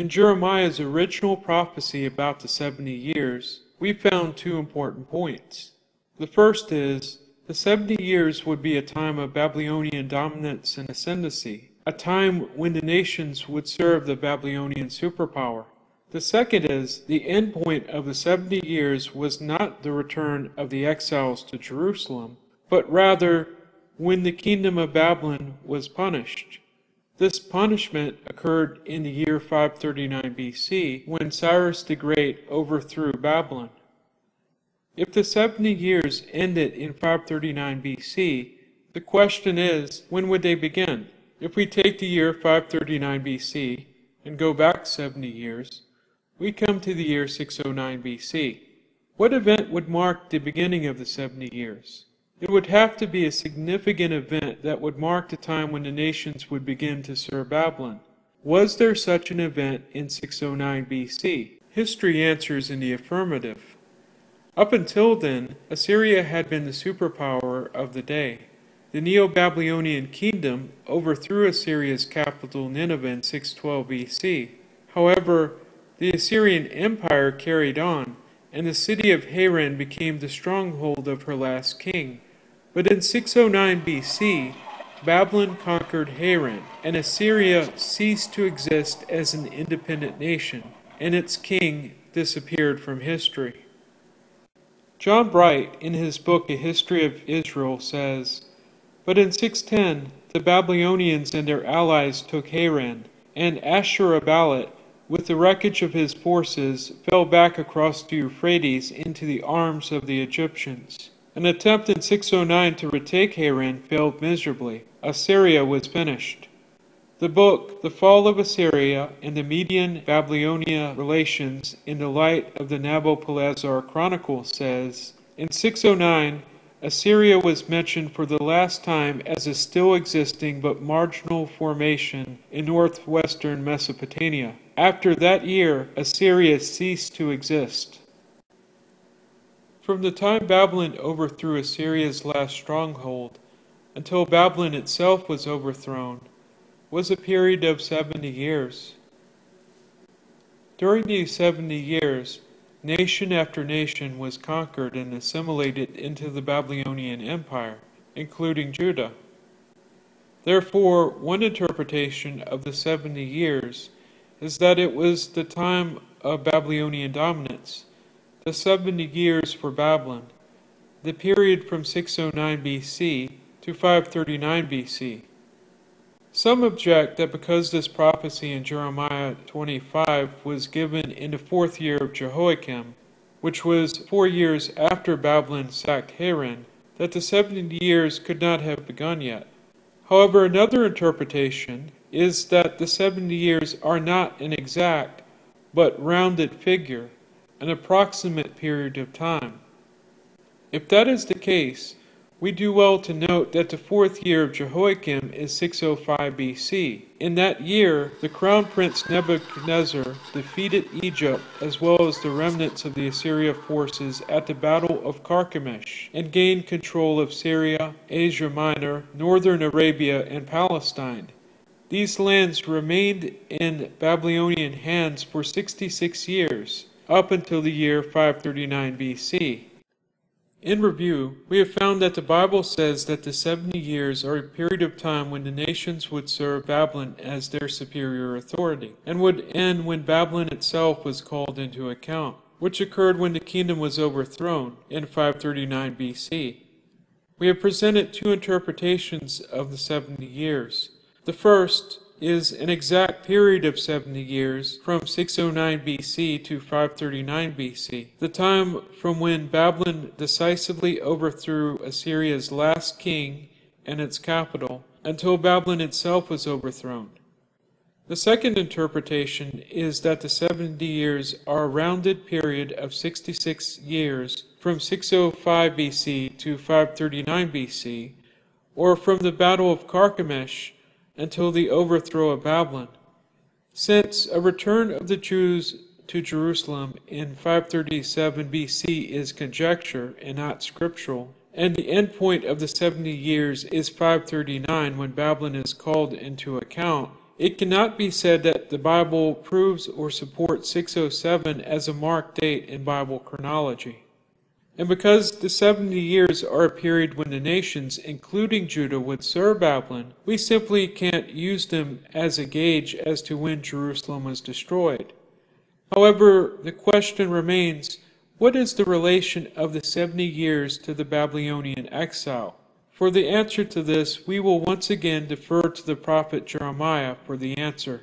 In Jeremiah's original prophecy about the 70 years, we found two important points. The first is, the 70 years would be a time of Babylonian dominance and ascendancy, a time when the nations would serve the Babylonian superpower. The second is, the end point of the 70 years was not the return of the exiles to Jerusalem, but rather when the kingdom of Babylon was punished. This punishment occurred in the year 539 BC, when Cyrus the Great overthrew Babylon. If the 70 years ended in 539 BC, the question is, when would they begin? If we take the year 539 BC and go back 70 years, we come to the year 609 BC. What event would mark the beginning of the 70 years? It would have to be a significant event that would mark the time when the nations would begin to serve Babylon. Was there such an event in 609 BC? History answers in the affirmative. Up until then, Assyria had been the superpower of the day. The Neo-Babylonian kingdom overthrew Assyria's capital Nineveh in 612 BC. However, the Assyrian Empire carried on, and the city of Haran became the stronghold of her last king. But in 609 BC, Babylon conquered Haran, and Assyria ceased to exist as an independent nation, and its king disappeared from history. John Bright, in his book A History of Israel, says, "But in 610, the Babylonians and their allies took Haran, and Ashurbanipal, with the wreckage of his forces, fell back across the Euphrates into the arms of the Egyptians. An attempt in 609 to retake Haran failed miserably. Assyria was finished." The book, The Fall of Assyria and the Median-Babylonia Relations in the Light of the Nabopolassar Chronicle says, in 609, Assyria was mentioned for the last time as a still existing but marginal formation in northwestern Mesopotamia. After that year, Assyria ceased to exist. From the time Babylon overthrew Assyria's last stronghold until Babylon itself was overthrown was a period of 70 years. During these 70 years, nation after nation was conquered and assimilated into the Babylonian Empire, including Judah. Therefore, one interpretation of the 70 years is that it was the time of Babylonian dominance, the 70 years for Babylon, the period from 609 BC to 539 BC. Some object that because this prophecy in Jeremiah 25 was given in the 4th year of Jehoiakim, which was 4 years after Babylon sacked Haran, that the 70 years could not have begun yet. However, another interpretation is that the 70 years are not an exact, but rounded figure, an approximate period of time. If that is the case, we do well to note that the 4th year of Jehoiakim is 605 BC. In that year, the crown prince Nebuchadnezzar defeated Egypt as well as the remnants of the Assyria forces at the Battle of Carchemish and gained control of Syria, Asia Minor, northern Arabia, and Palestine. These lands remained in Babylonian hands for 66 years, up until the year 539 BC. In review, we have found that the Bible says that the 70 years are a period of time when the nations would serve Babylon as their superior authority, and would end when Babylon itself was called into account, which occurred when the kingdom was overthrown in 539 BC. We have presented two interpretations of the 70 years. The first is an exact period of 70 years from 609 BC to 539 BC, the time from when Babylon decisively overthrew Assyria's last king and its capital until Babylon itself was overthrown. The second interpretation is that the 70 years are a rounded period of 66 years from 605 BC to 539 BC, or from the Battle of Carchemish until the overthrow of Babylon. Since a return of the Jews to Jerusalem in 537 BC is conjecture and not scriptural, and the end point of the 70 years is 539 when Babylon is called into account, It cannot be said that the Bible proves or supports 607 as a marked date in Bible chronology. And because the 70 years are a period when the nations, including Judah, would serve Babylon, we simply can't use them as a gauge as to when Jerusalem was destroyed. However, the question remains, what is the relation of the 70 years to the Babylonian exile? For the answer to this, we will once again defer to the prophet Jeremiah for the answer.